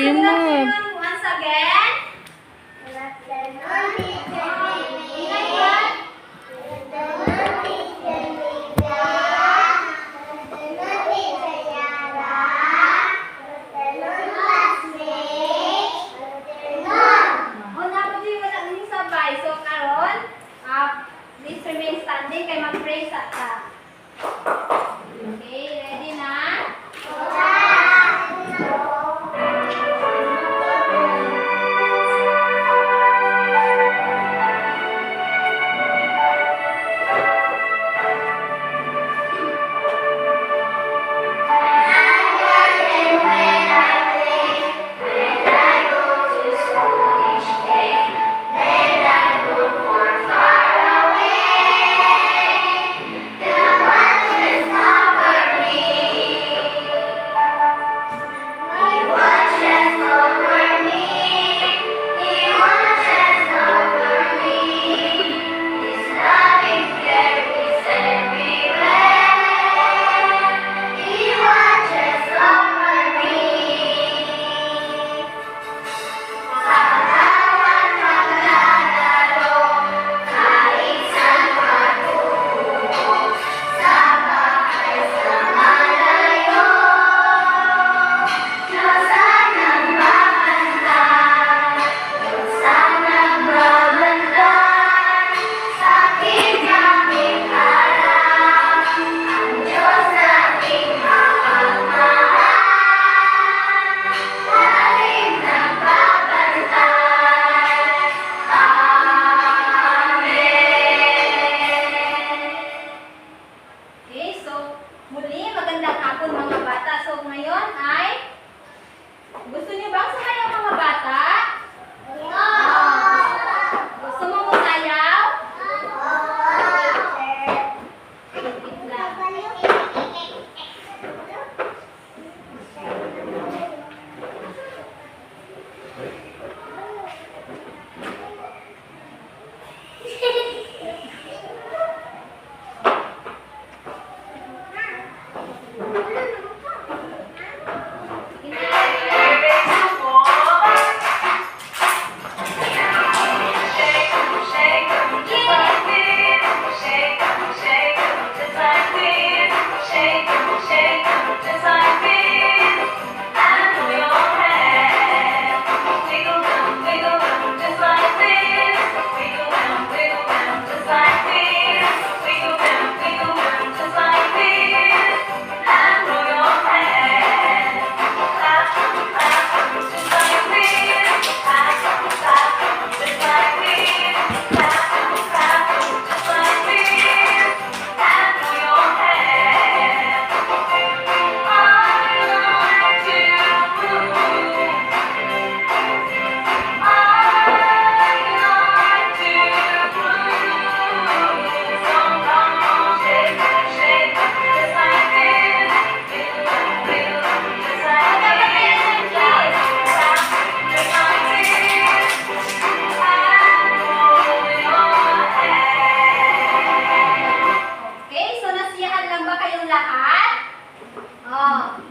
good mo. afternoon once again. Good afternoon, Teacher Lily. Good afternoon, Teacher Lydia. Good afternoon, Teacher Yara. Good afternoon, classmates. Good afternoon. Una po din wala din sabay. So karon, please remain standing kay mag-pray sa ta. Okay, ready na? Muli, magandang hapon mga bata. So ngayon ay, gusto niyo bang sumayaw mga bata? Gusto mo masayaw? Wait lang.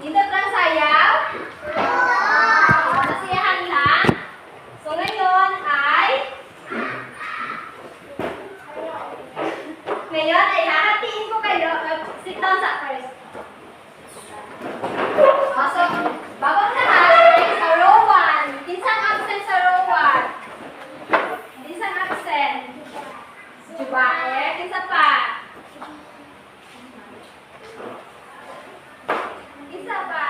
Nindot lang sayaw? Nasiyahan lang? So ngayon ay hahatiin ko kayo. Sit down sa first. So, bagong lahat ay sa row 1. Kinsang absent sa row 1? Kinsang absent? Diba? Kinsa pa? Isa pa.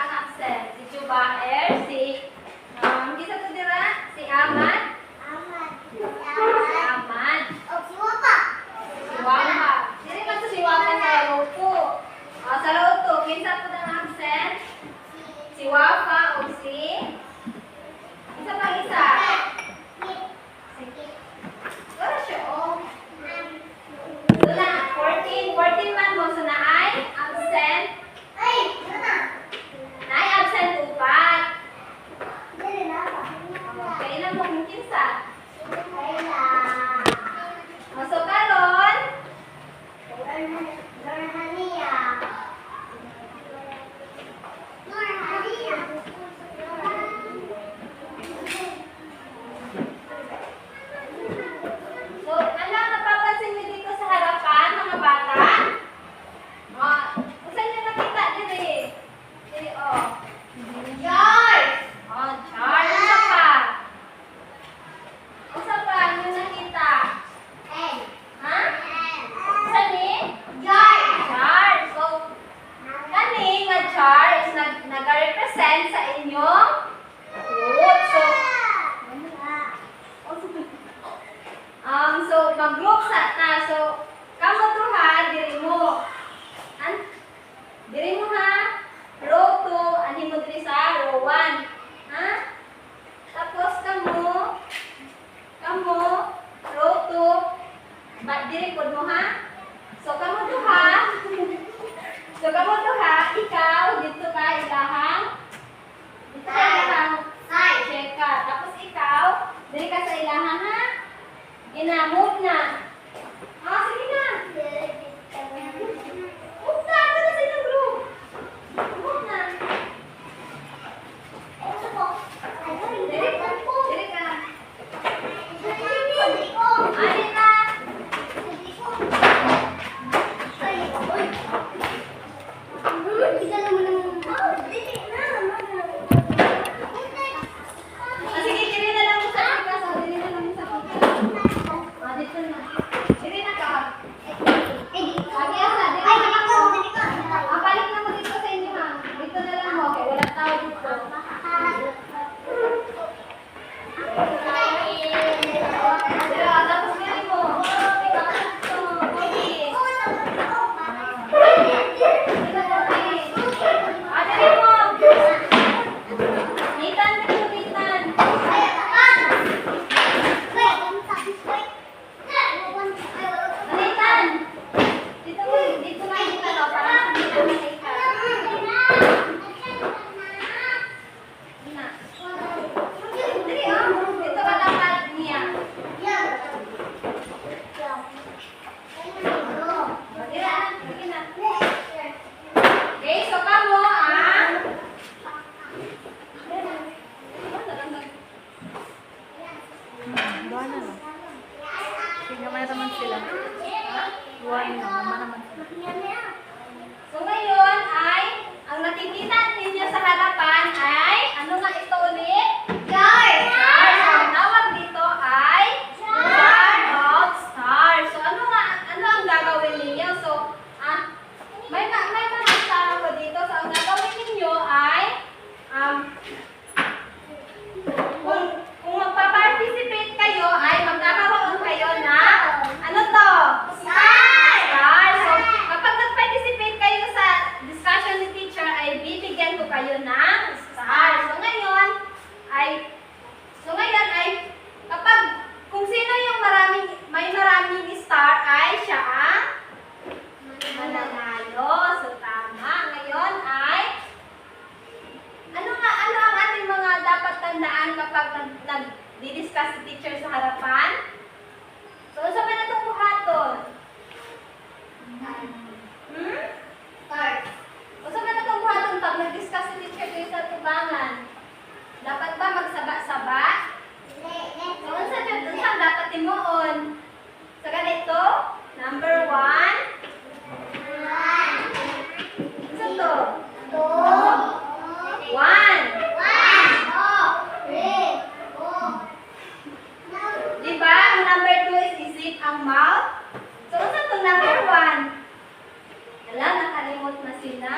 nakalimot na sila.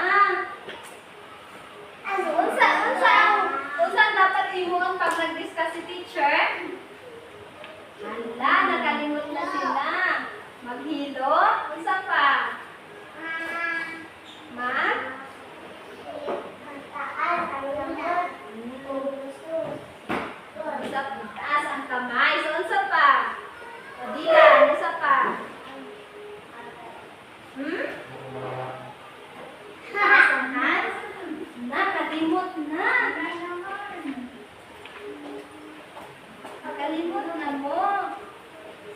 Unsa ang dapat imuon pag nag-discuss si teacher? Hala, nakalimot na sila. Maghilo, unsa pa? Mag? Unsa taas ang kamay. So, unsa pa? Dilan, unsa pa? Taas ang hands? Nakalimot na. Nakalimot na mo.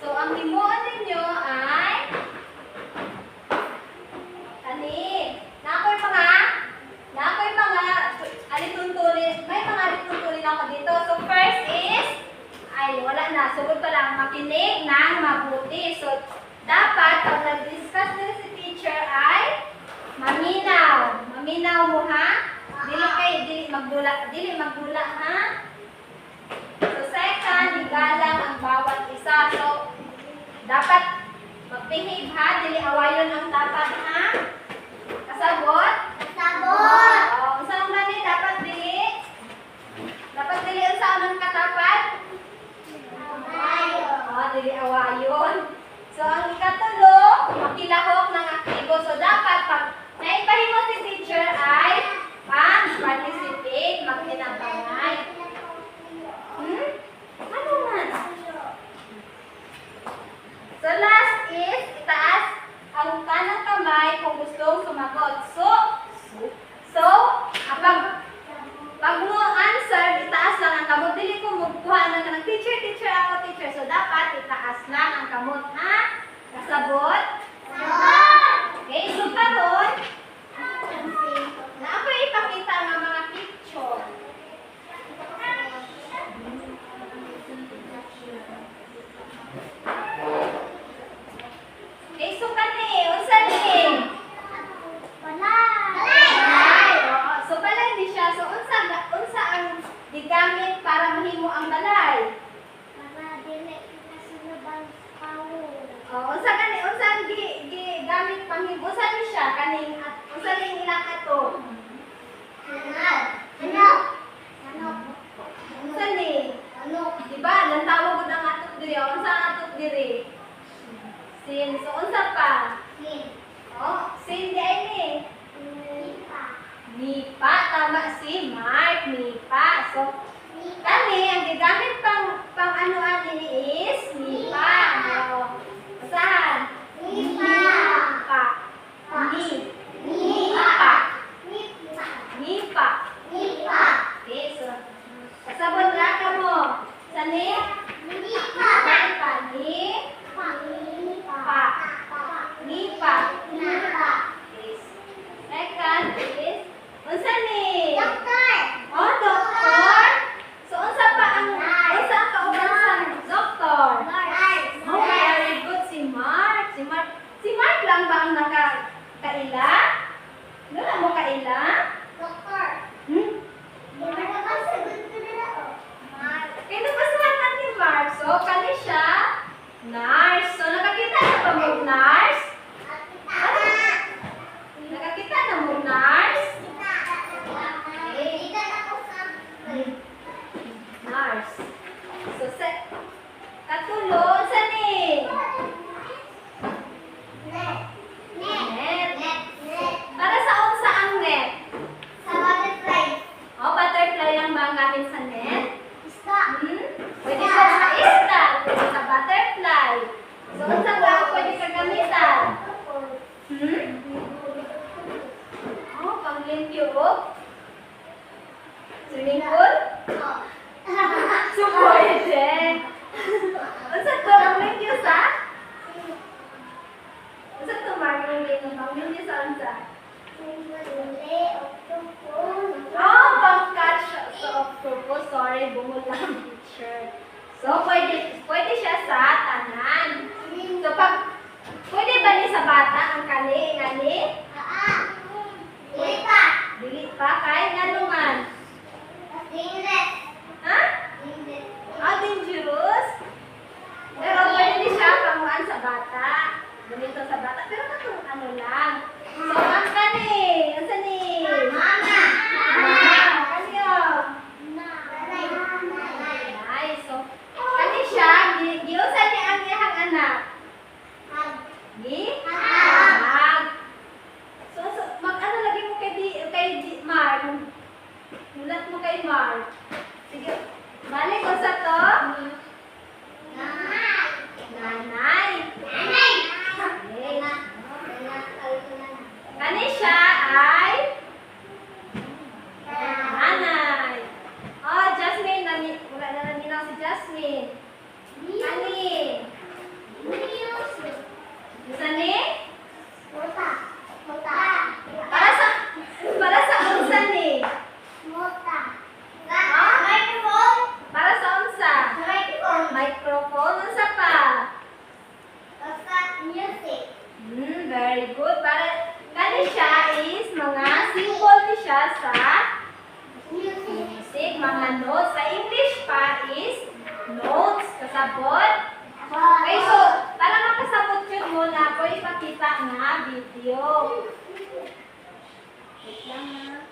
So, ang limuan ninyo ay nakoy mga alituntunin, may mga alituntunin ako dito. So, first is, wala na, sugod pa lang, makinig ng mabuti. So, dapat, pag nag-discuss nila si teacher ay maminaw. Maminaw mo, ha? Dili magdula, ha? So, second, igalang ang bawat isa. So, dapat mag-behave, ha? Dili awayon ang dapat, ha? Kasabot? Sabot! Unsa ang mani dapat dili? Dapat dili unsa ang katapat? Dili awayon. So, ang ikatulo, makilahok ng aktibo. So, dapat pag naipahimo si teacher ay participate, magtinabangay. Ano man? So, last is, itaas ang kanang kamay kung gustong sumagot. So, pag mo answer, itaas lang ang kamot. Dili ko magkuha na ka ng teacher ako, teacher. So, dapat itaas lang ang kamot, ha? Kasabot? Okay, so karon, na ako ipakita ng mga picture. Okay, so kani, unsa ni? So balay di siya. So unsa ang gigamit para mahimo ang balay? Unsa ang gigamit panghimo? Unsa ni siya kaning unsa ni ilang ato? Unsa ni? Diba, lang tawag gud ang ato diri. Unsa ang ato diri? Sin. So unsa pa? Sin di ay ni. Nipa, tama si Mark, nipa. So, kani, ang gigamit pang ano ani is nipa. Saan? Nipa. Nipa. Okay, so, kasabot na ka mo. Sani? Nipa. Nipa. Okay. Second is, unsa ni? Doktor! Doktor. So, unsa ang kauban sa doktor? Very good si Mark. Si Mark lang ba ang kaila? Wala mo kaila? Kaya nabasahan na ni Mark. So, kani siya, nurse. So, nakakita na ba mo nurse? Nakakita na mo nurse? Nurse. So, katulo, sa ni? Net. Para sa unsa ang net? Butterfly lang ba ang gamit sa net? Pwede siya sa isda, pwede sa butterfly. So, unsa ba pwede ka gamitan? Pang-limpyo. Swimming pool? So, pwede. Unsa to? Pang-limpyo sa? Unsa to, Mark? Pang-limpyo sa unsa? Pang-catch sa octopus. Sorry, bumul lang ang picture. So, pwede siya sa tanan. So, pwede ba ni sa bata ang kali? Dili pa? Kahit nga naman. Ha? Dangerous? Pero pwede din siya pamuan sa bata. Ganito sa bata. Pero ano lang. So, ang mo kay Mark. Sige. Balik ko sa to. Nanay. Okay. Kani siya ay nanay. Oh, Jasmine. Wala na naminaw si Jasmine. Kani. Isa ni? Para sa unsa ni? Para sa unsa? Microphone. Unsa pa? Very good. Para kani siya is mga symbol ni siya sa music, mga notes. Sa English pa is notes. Kasabot? Okay, so, para makasabot yun muna po, ipakita nga video. Wait lang ha.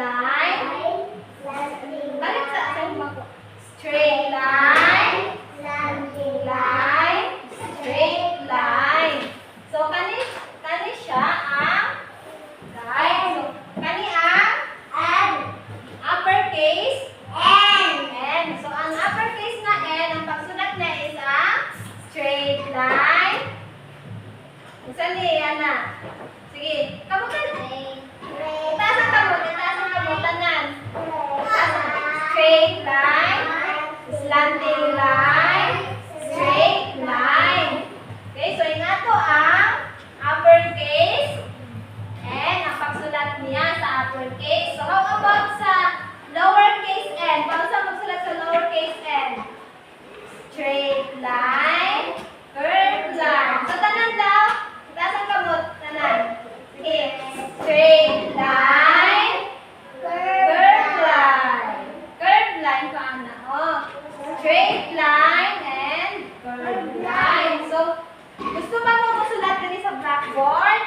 line. Balik sa uma ko. Straight line. Line. Straight line. So, kani siya ang guys. So, kani ang uppercase N. So, ang uppercase na N, ang pagsulat niya is ang straight line. Saan niya na? Sige, kamutan. Itaas ang kamutan. Straight line, slanting line, straight line. Okay, so yung ato ang uppercase N, ang pagsulat niya sa uppercase. So, how about sa lowercase n? Paano sa magsulat sa lowercase n? Straight line, curved line. So, tanan daw, itaas ang kamot, tanan. Sige, straight line, curved line. Curved line pa ana. Oh, straight line and curved line. So, gusto ba mo masulat din sa blackboard?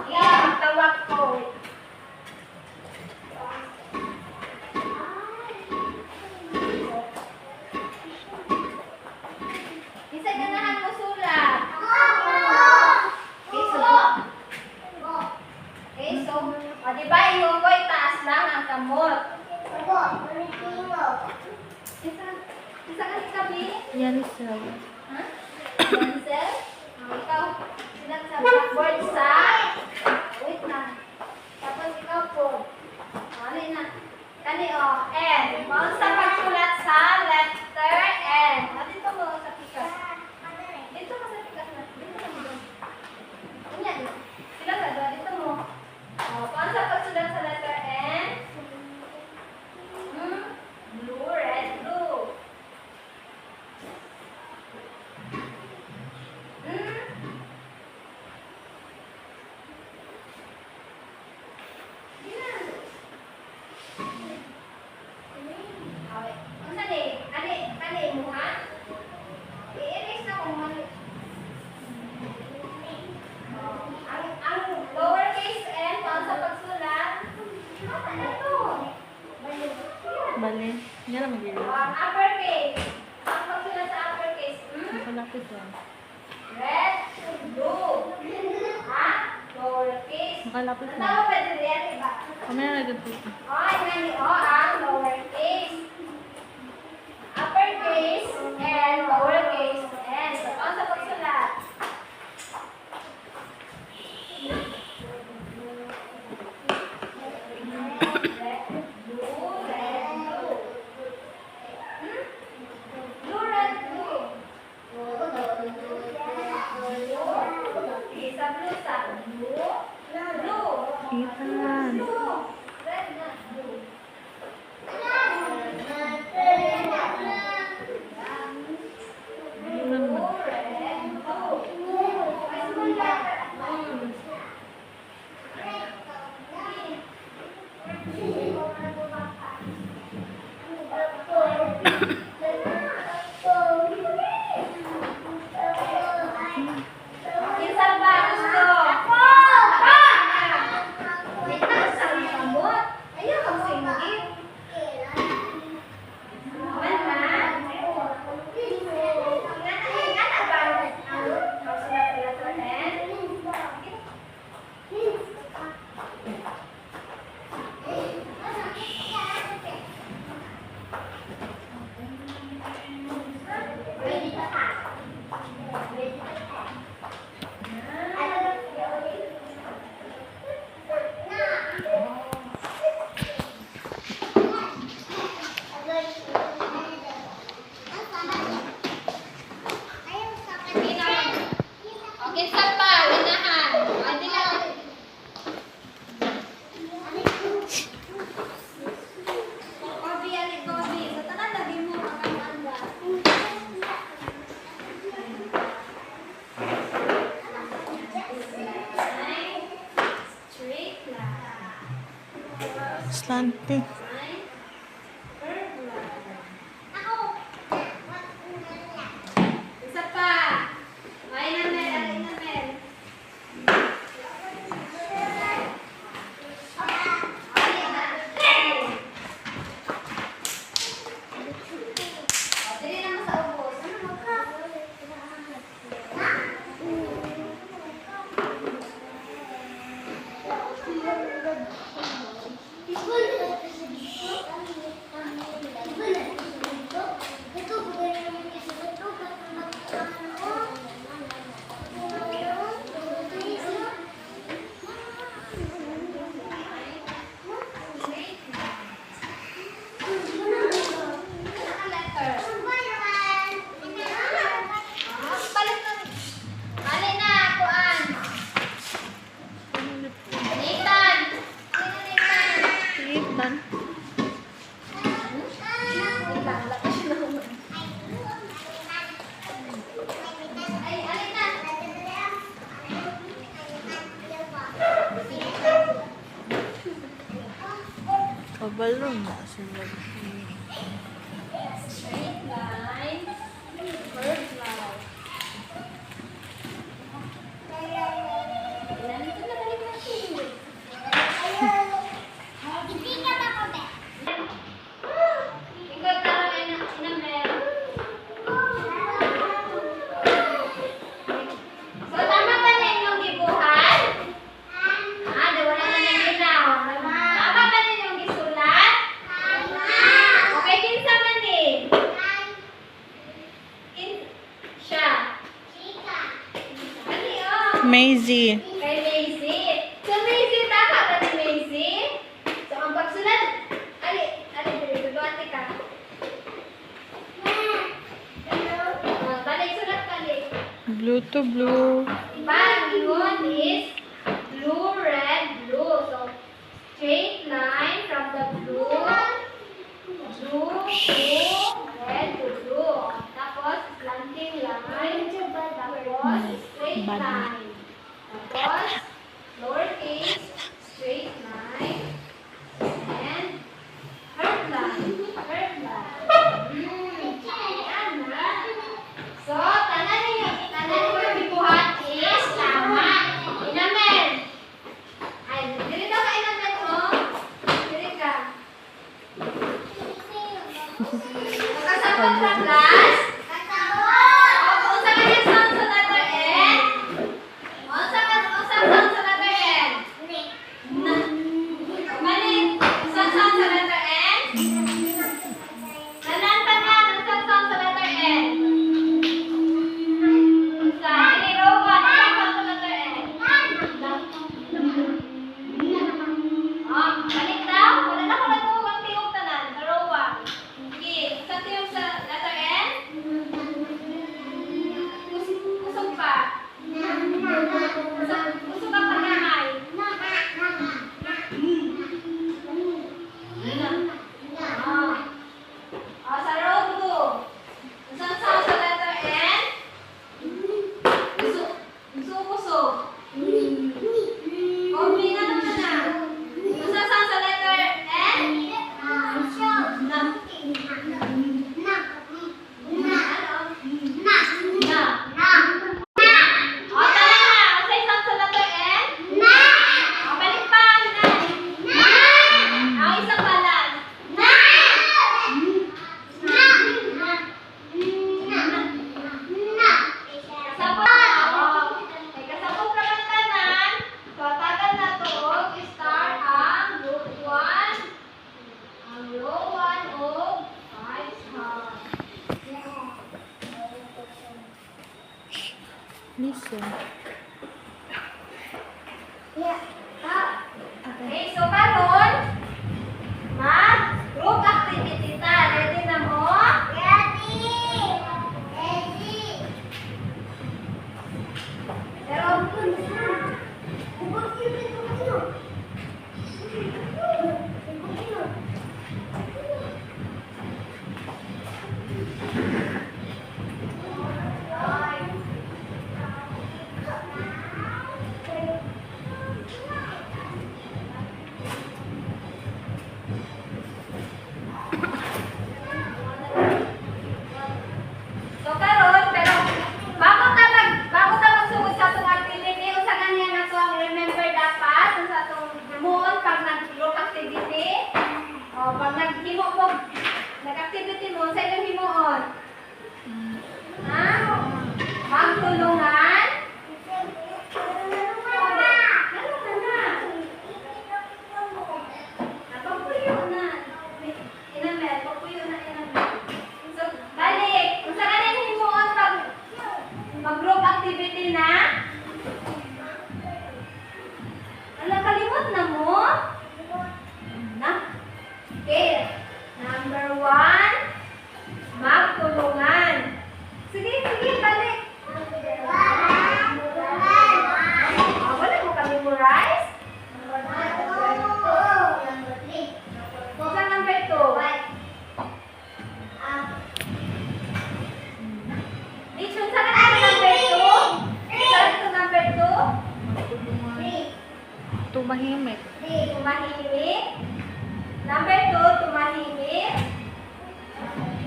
Sige, magtawag ko. Isa ganahan mo sulat. Okay, so, o diba, yung ko itaas lang ang kamot. Isa ka sabi? Yan sir. Ha? Pencil? Ikaw, silat sa blackboard sa... Wait na. Tapos ikaw po. Ano na? Kani o, N. Paano sa pagsulat sa letter N? Dito mo sa pikas. Dito ka sa pikas na. Dito ka mo. Ganyan. Sila ka doon. Dito mo. Paano sa pagsulat sa letter N? Blue, red, blue. Bale. Yan ang magiging. Uppercase. Ang pagsulat sa uppercase. Makalapit yan. Red, blue. Ha? Lowercase. Makalapit Ang na. tawag pwede rin, diba? Kamaya na ganito. Nani ang lowercase. Uppercase and lowercase n. So, ang sa pagsulat. Red, blue, red, blue. Blue, red, blue. Isa blue sa blue. Blue. Itan. Blue. Red na blue. Blue, red, blue. Ay, small letter. Kinsa ba gusto? May taas ang kamot. Ayaw kang singgit. Awan na. Ingana ba ang pagsulat sa letter N? Okay, sa pa, ganahan. Adi lang. Kobe, ali kobe. Sa tanan lagi mo makamanda. Straight line. Slanting. Curve line. Isa pa. Ay na Mel, ay na Mel. Ethan. Kabalo na sila. Straight line, curved line. Ilan ito na balik natin? Ikaw tara inamer. So, tama ba na inyong gibuhat? Di wala na nang ginaw. Tama ba na inyong gisulat? Okay, kinsa man din? Siya. Ano yun? Maisie. Kay Maisy. So, Maisy, tama ba ni Maisy? So, ang pagsulat, duwate ka. Balik sulat balik. Blue to blue. Diba, yun is blue, red, blue. So, straight line from the blue to red to blue. Tapos, slanting line. Tapos, straight line. Tapos, lowercase, straight line. And, curved line. Curved line. Yan na. So, tanan niyo bibuhat is tama. Inamen. Ay, dili daw ka inamen, oh. Dili ka. Nakasabot sa class? Unsa ka yung sound sa letter N? Unsa sound sa letter N? Mali. Unsa sound sa letter N? Tanan, unsa sound sa letter N? Unsa? Dili, Rowan. Unsa sound sa letter N? Balik daw? Wala na ko nagtuwag tiyog tanan sa Rowan. Sige, unsa tiyog sa letter N? Kusog pa. Kusog ka pa gamay. Sa row 2. Unsa sound sa letter N? Kusog. Kopi na naman na. Unsa sound sa letter N? Tara na. Unsay sound sa letter N? Balik pa. Isa balan. Kasabot ra man tanan. So tagan na to og star ang root 1. Ang row 1 og 5 star. Listen. Okay, so karon mag-group activity ta. Ready na mo? Pero So karon pero bago ta magsugod sa atong activity unsa kanya na to ang remember dapat unsa atong hamon pag nag-group activity o pag naghimo mo nag-activity mo unsa imong himuon? Ha? Magtulungan? tumahimik. Tumahimik. Number 2, tumahimik.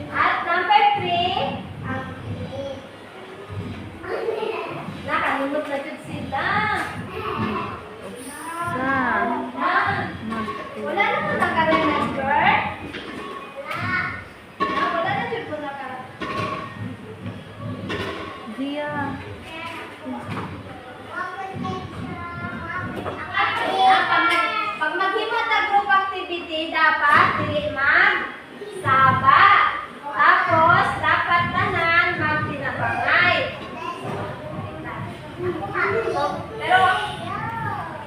At number 3, nakalimot na dyan sila. Sa. Wala na po naka-remember? Wala na dyan po Dia. Pag maghimot na group activity, dapat dili mag-saba. Tapos, dapat tanan mag-tinapangay. Pero,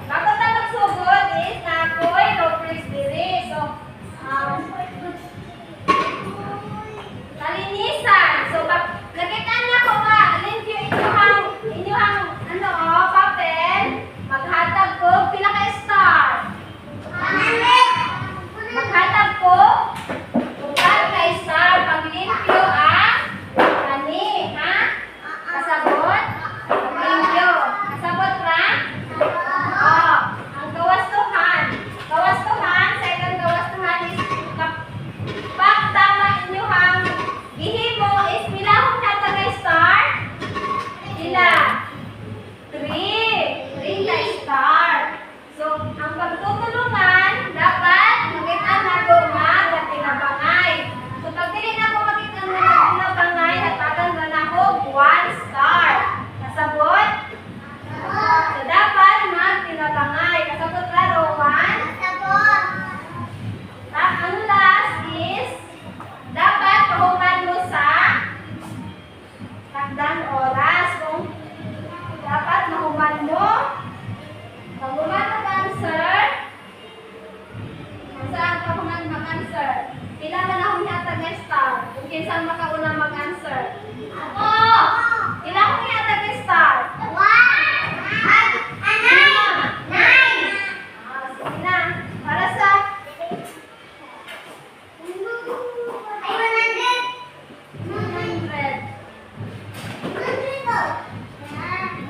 bago tayo magsugod is na ako'y road diri. So, kalinisan. So, nakita niya ko nga, alin yung inyuhang, papel, maghatag ko, pila ka star. Maghatag ko, tugal ka star, paglimpyo kani, ha? Kasabot? Paglimpyo. Kasabot ra? Oo. Ang gawastuhan. Gawastuhan, second gawastuhan is pag tama inyuhang gihimo is pila akong natagay star? Pila? 3 na star. So, ang pagtutulungan, dapat makita na dumag at tinabangay. So, pag dili na ako makita na tinabangay, natagan na ako 1 star. Kasabot? So, dapat mag-tinabangay. Kasabot laro 1. Ang last is, dapat pahuman mo sa takdang oras. Kung dapat mahuman mo, pag human mag-answer, saan ka human mag-answer? Pila na lang akong yatag na star. Kung kinsan makauna mag-answer. Ako! Pila akong yatag na star. 1! Sige na. Para sa... Ay, 100!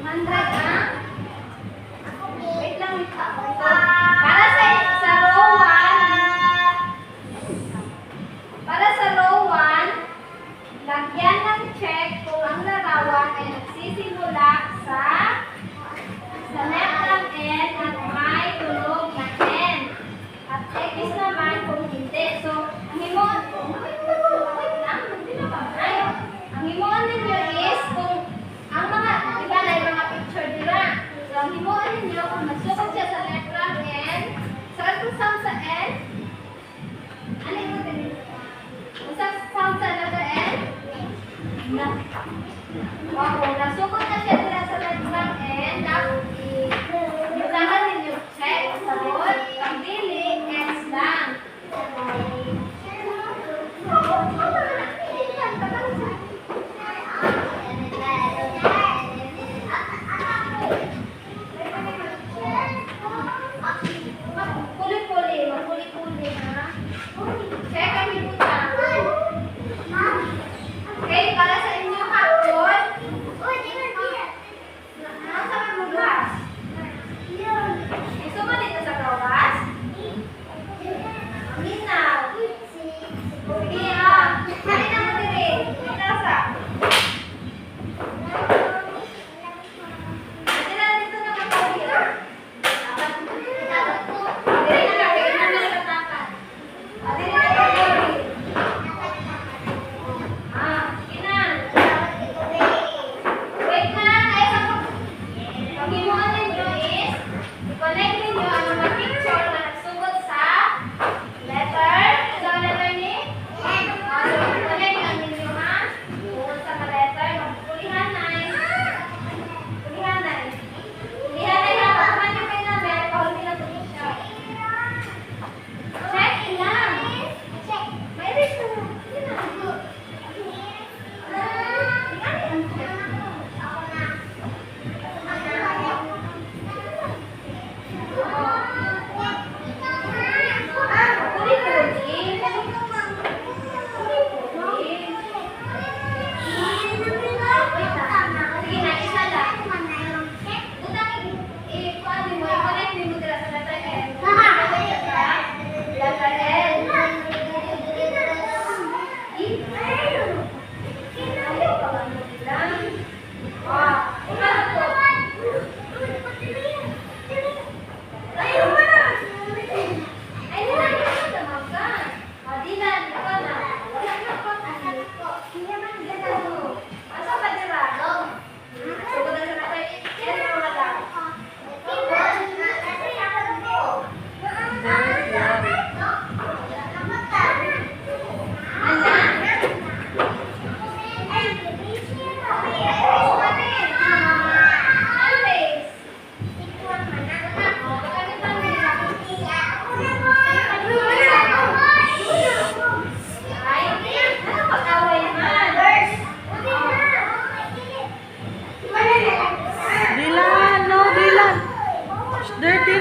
100, ha? Wait lang, wait lang. Para sa row 1, para sa row 1,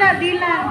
Dila, Dilan.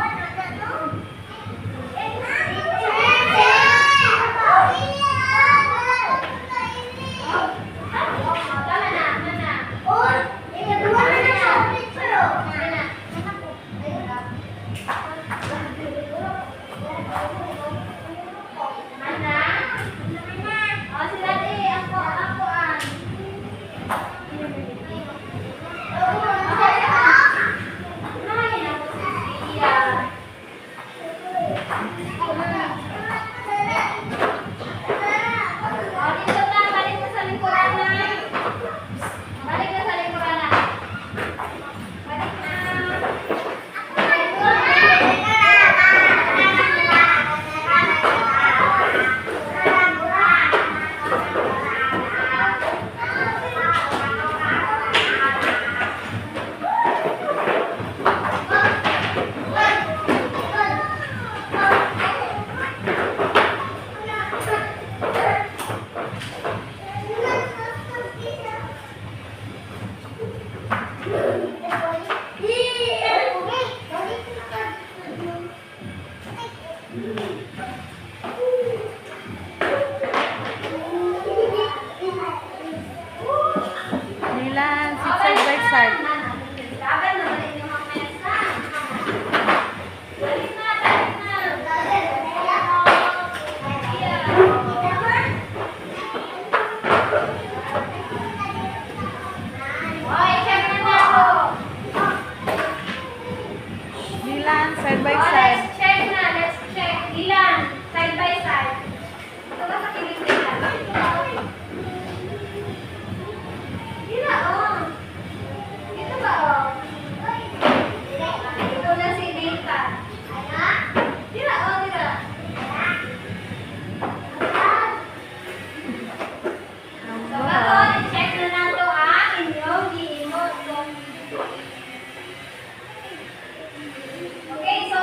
Dilan, sit side by side. Dilan, side by side. Let's check na. Let's check. Ilan? Side by side. Ito ba sa kilig nila? Dila, oh. Ito ba, oh? Ito na si Dita. Dila, oh, dila. So, karon, check na nato ang inyong giimot. Okay, so,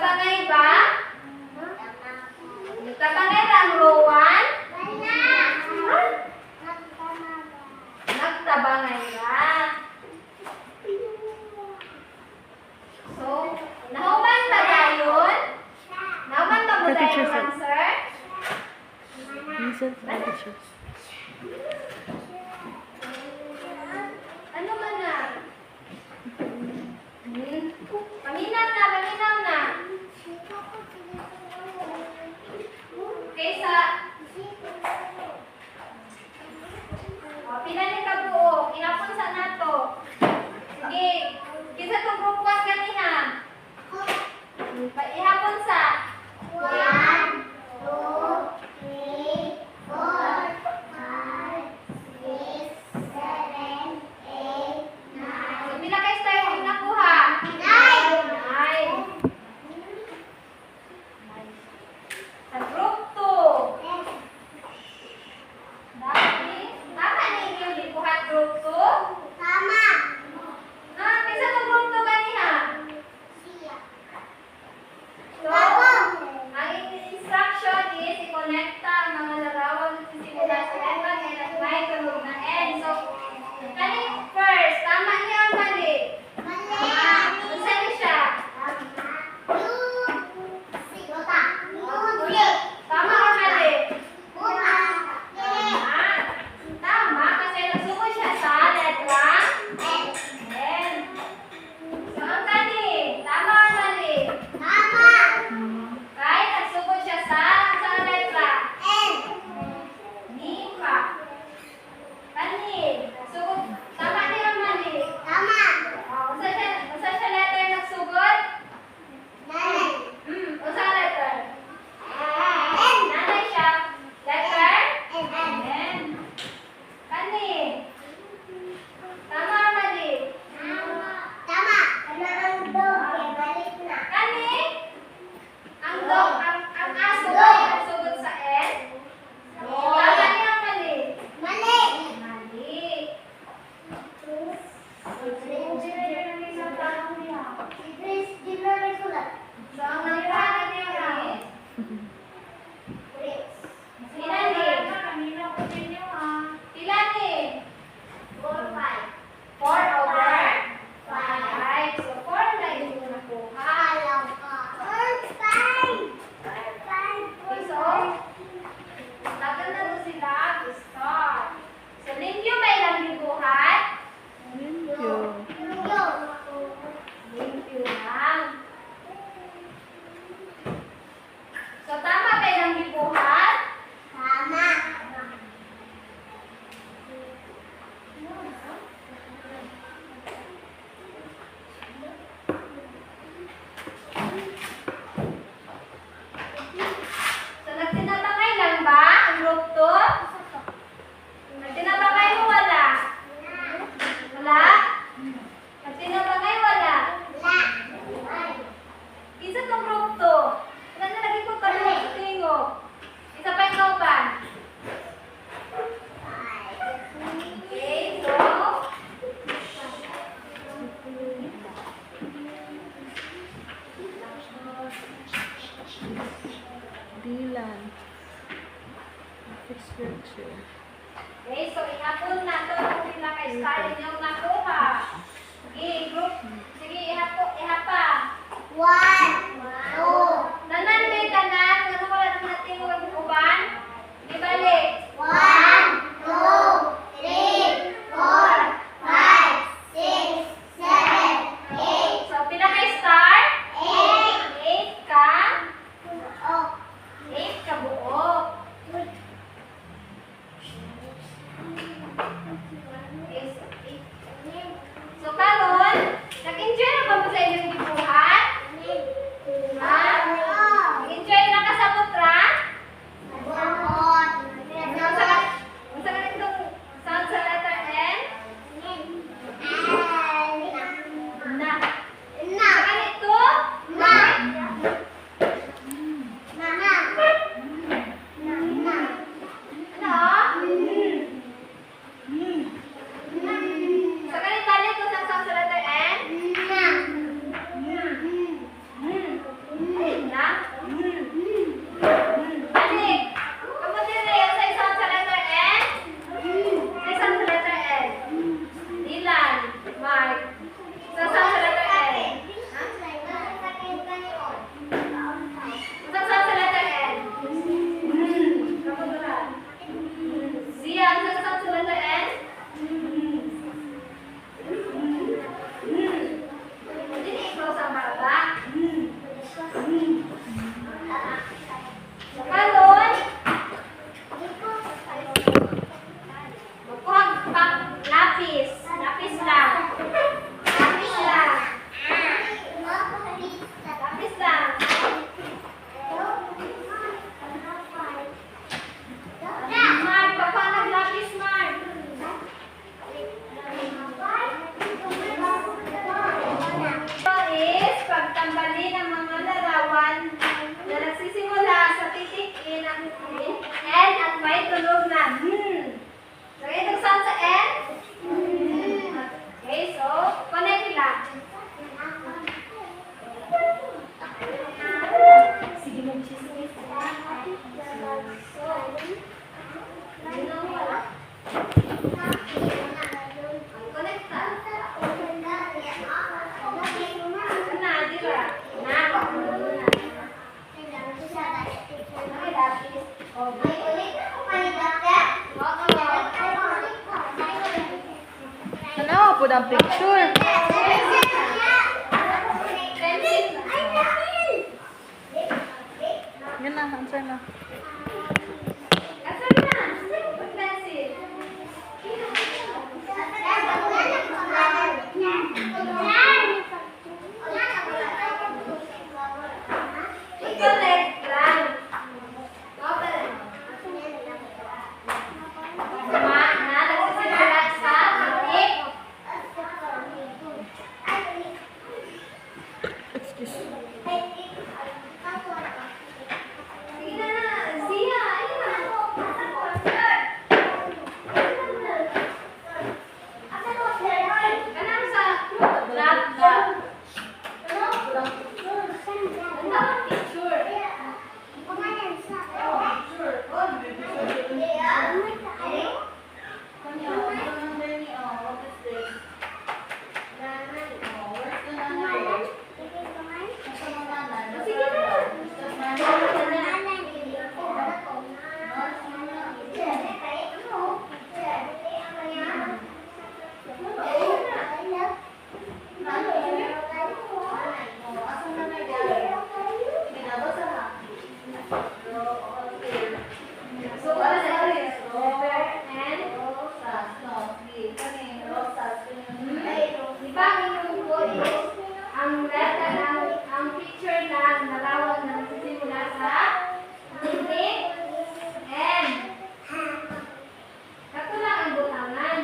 Nagtabangay ba? Nagtabangay ba ang row 1? Nagtabangay ba? So, nahuman ba dayon? Nahuman ba mo The dayon teacher ang said. answer? Listen to the teachers. Ano man na? Paminaw na, paminaw na. Kaysa, pila ni ka buo, inapon sa nato. Sige, kisa itong group 1 ganiha. Ihapon sa. 1, 2, 3, 4, 5, 6, 7, 8, 9. So, pila kay style yung nakuha? 9. 9. Sa group 2. Tama ni inyong libuhat group 2? Tama. Kisa itong group 2 ganiha. So, ang instruction is i-connecta ang mga larawan sa simula sa letra at may tunog na N. So, kanin first, tama niya ang mali. Unsa ni siya? Tama o mali? Tama, kasi nagsuko siya sa letra N. So, ang kani, tama o mali? Kahit nagsugod siya sa letra ni pa. Kani, nagsugod, tama niya ang mali. Unsa siya letter nagsugod? Unsa letter? Nanay siya. Letter? N. Kani, tama o mali? Kani, ang dog, ang aso ay nagsugod sa N? Tama niya ang mali. Mali. So, ang naliwanag niya ilan ni? Ilan ni? 4 over 5. So, 4 na yung nakuha. Okay, so, lagan na to sila. Start. So, limpyo ba ilang libuhat? Thank you. Limpyo lang. So, tama ba ilang libuhat? So, nagtinabangay lang ba ang group 2? Nagtinabangay mo wala? Wala? Nagtinabangay wala? Isa tong group 2. Wala na lagi ko kalunod sa tingog. Isa pa yung kauban. Okay, so, Dylan. Fix your chair. okay, so ihapon na to kung pila kay style niyo nakuha. Sige, group. Sige, ihapa. Tanan kay tanan, ano wala nang natingog ang uban? Ibalik. 1, 2, 3, 4, 5, 6, 7, 8. So, pila kay start? 8 ka? 8 ka buo. So, karon, nag-enjoy na ba mo sa inyong libuhan? ang picture. Yan na, answer na. Asan na? Pencil. Connect lang. Open. Sama na nagsisimula sa titik. Excuse me. Sige na, Zia. Ayun na. Asan ko, sir? Asan ko, sir? Ganun sa laptop. Ang tawag picture. Sige So, what is it? Letter and rosas. No, di. Di ba yung quote is ang letter ang picture ng larawan na nagsisimula sa titik and kato lang ang butangan.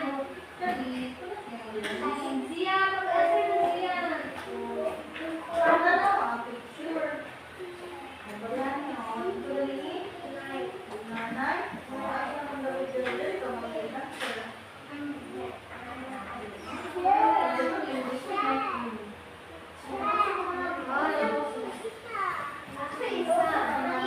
Siya, mag-asir na siya. Asa isa?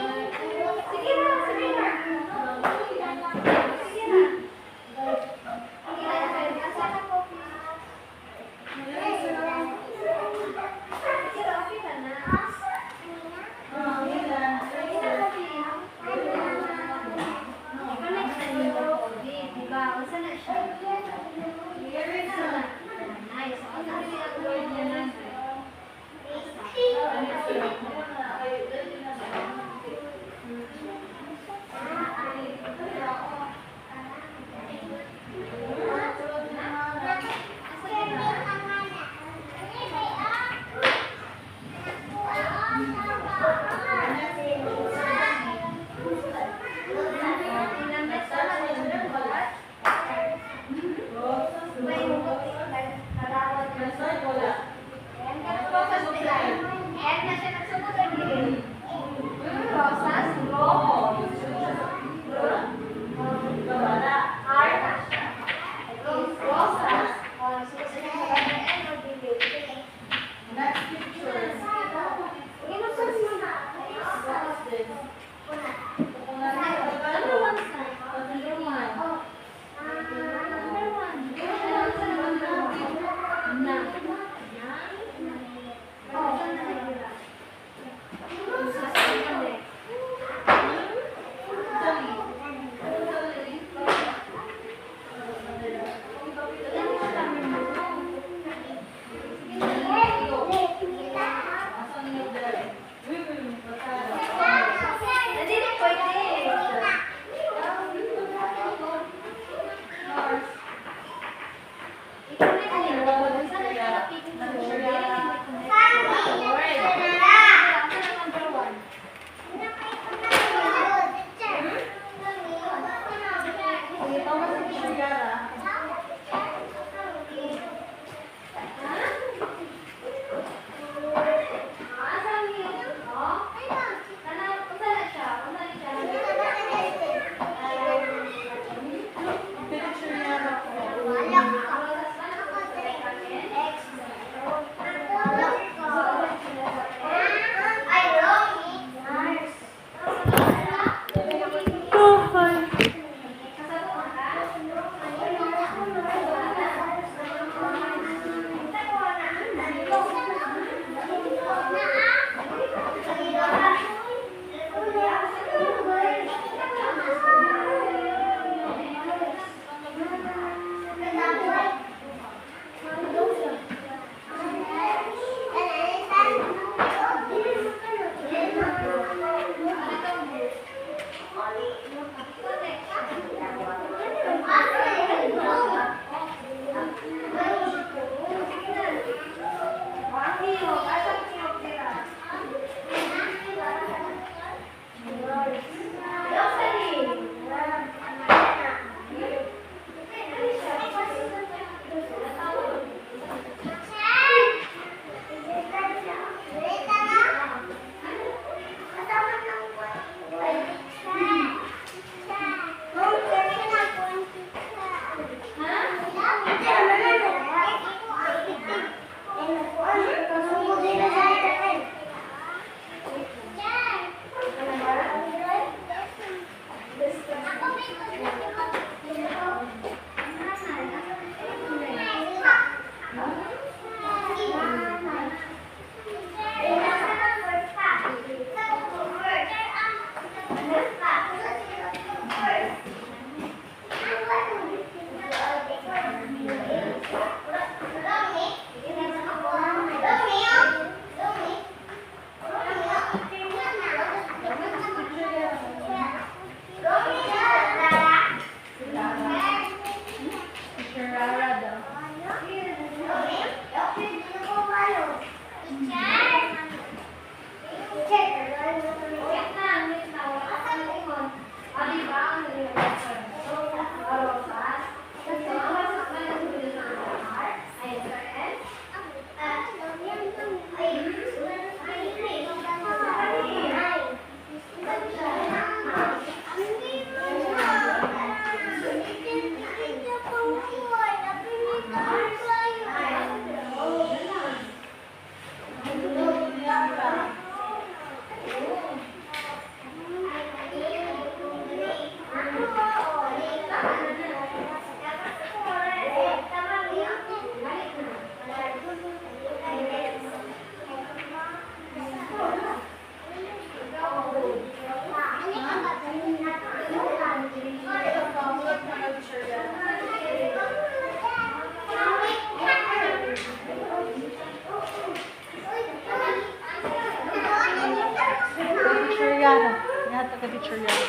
Yana. Yata ka teacher Yana.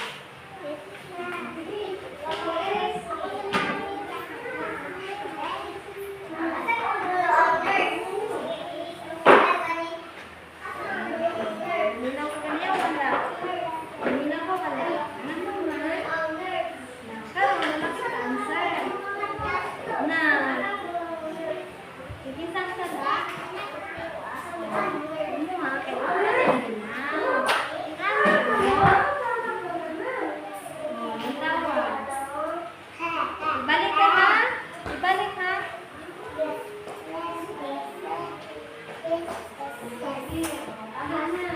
Minaw ko kanya wala. Minaw ko wala. Ano naman? Karon na lang sa answer. Na. Sige sa na. Ano ha? Kaya wala na minaw. Ibalik ka ha? Ibalik ha? Tama na.